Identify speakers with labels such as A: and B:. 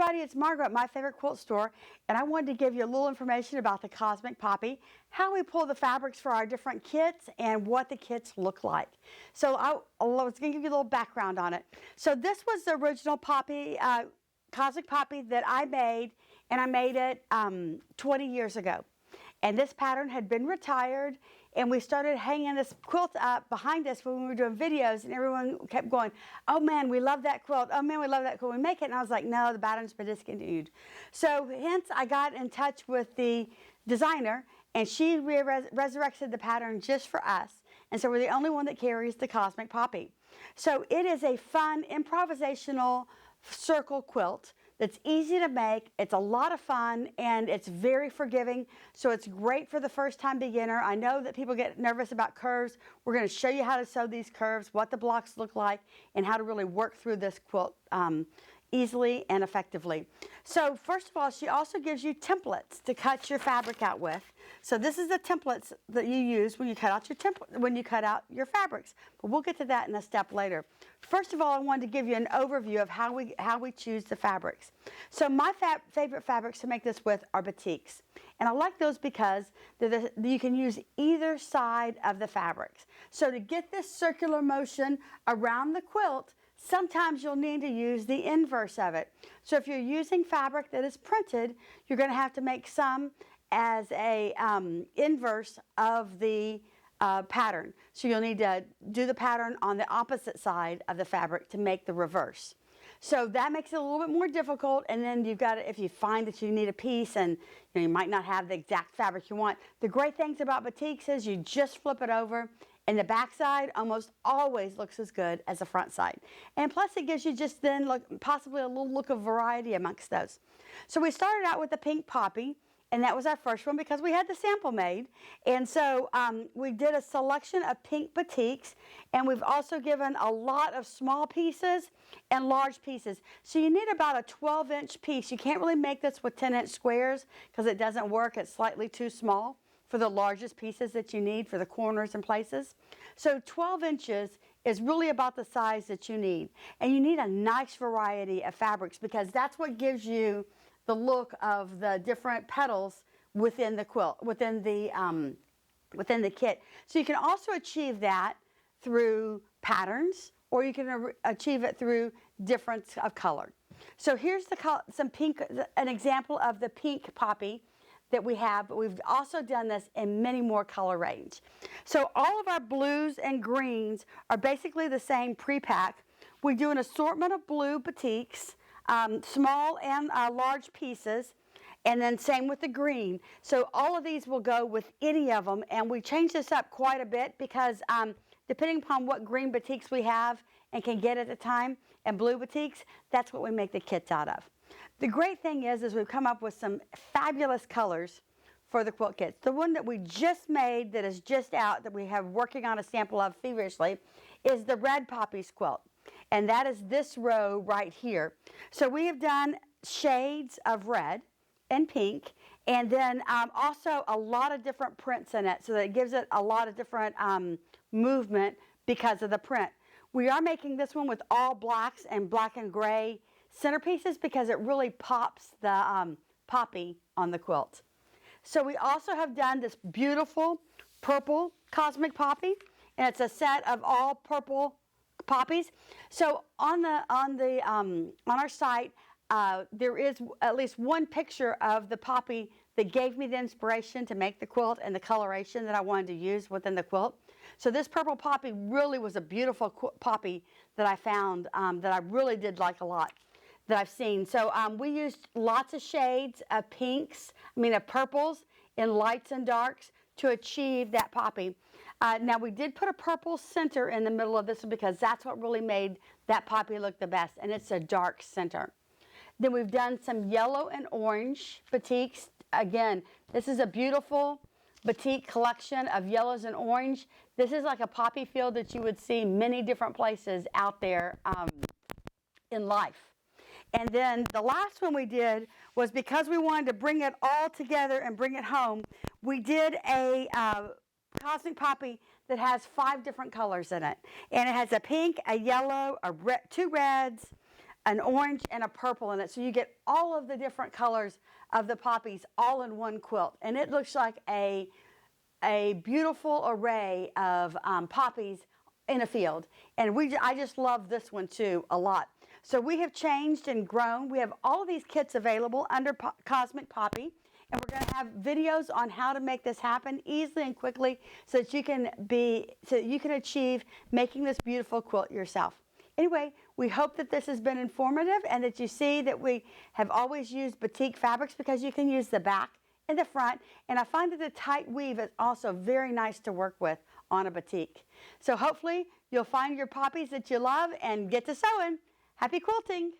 A: everybody, it's Margaret at My Favorite Quilt Store, and I wanted to give you a little information about the Cosmic Poppy, how we pull the fabrics for our different kits, and what the kits look like. So I was going to give you a little background on it. So this was the original Poppy, Cosmic Poppy that I made, and I made it 20 years ago. And this pattern had been retired, and we started hanging this quilt up behind us when we were doing videos, and everyone kept going, oh man, we love that quilt. Oh man, we love that quilt. We make it. And I was like, no, the pattern's been discontinued. So hence I got in touch with the designer, and she resurrected the pattern just for us. And so we're the only one that carries the Cosmic Poppy. So it is a fun improvisational circle quilt that's easy to make. It's a lot of fun, and it's very forgiving, so it's great for the first-time beginner. I know that people get nervous about curves. We're going to show you how to sew these curves, what the blocks look like, and how to really work through this quilt easily and effectively. So first of all, she also gives you templates to cut your fabric out with. So this is the templates that you use when you cut out your fabrics. But we'll get to that in a step later. First of all, I wanted to give you an overview of how we choose the fabrics. So my favorite fabrics to make this with are batiks. And I like those because you can use either side of the fabrics. So to get this circular motion around the quilt, sometimes you'll need to use the inverse of it. So if you're using fabric that is printed, you're going to have to make some as a inverse of the pattern. So you'll need to do the pattern on the opposite side of the fabric to make the reverse. So that makes it a little bit more difficult, and then you've got to, if you find that you need a piece and you might not have the exact fabric you want, the great things about batiks is you just flip it over, and the back side almost always looks as good as the front side. And plus it gives you just then possibly a little look of variety amongst those. So we started out with the pink poppy, and that was our first one because we had the sample made. And so we did a selection of pink batiks, and we've also given a lot of small pieces and large pieces. So you need about a 12-inch piece. You can't really make this with 10-inch squares because it doesn't work. It's slightly too small for the largest pieces that you need for the corners and places. So 12 inches is really about the size that you need. And you need a nice variety of fabrics because that's what gives you the look of the different petals within the quilt, within the kit. So you can also achieve that through patterns, or you can achieve it through difference of color. So here's an example of the pink poppy that we have, but we've also done this in many more color range. So all of our blues and greens are basically the same pre-pack. We do an assortment of blue batiks, small and large pieces, and then same with the green. So all of these will go with any of them, and we change this up quite a bit because depending upon what green batiks we have and can get at the time, and blue batiks, that's what we make the kits out of. The great thing is we've come up with some fabulous colors for the quilt kits. The one that we just made that is just out, that we have working on a sample of feverishly, is the red poppies quilt. And that is this row right here. So we have done shades of red and pink, and then also a lot of different prints in it, so that it gives it a lot of different movement because of the print. We are making this one with all blacks and black and gray centerpieces because it really pops the poppy on the quilt. So we also have done this beautiful purple Cosmic Poppy, and it's a set of all purple poppies. So on our site, there is at least one picture of the poppy that gave me the inspiration to make the quilt and the coloration that I wanted to use within the quilt. So this purple poppy really was a beautiful poppy that I found that I really did like a lot, that I've seen. So we used lots of shades of pinks, of purples in lights and darks to achieve that poppy. Now we did put a purple center in the middle of this one because that's what really made that poppy look the best, and it's a dark center. Then we've done some yellow and orange batiks. Again, this is a beautiful batik collection of yellows and orange. This is like a poppy field that you would see many different places out there in life. And then the last one we did was, because we wanted to bring it all together and bring it home, we did a Cosmic Poppy that has 5 different colors in it. And it has a pink, a yellow, 2 reds, an orange and a purple in it. So you get all of the different colors of the poppies all in one quilt. And it looks like a beautiful array of poppies in a field. And I just love this one too a lot. So we have changed and grown. We have all of these kits available under Cosmic Poppy. And we're going to have videos on how to make this happen easily and quickly so that you can achieve making this beautiful quilt yourself. Anyway, we hope that this has been informative and that you see that we have always used batik fabrics because you can use the back and the front. And I find that the tight weave is also very nice to work with on a batik. So hopefully you'll find your poppies that you love and get to sewing. Happy quilting!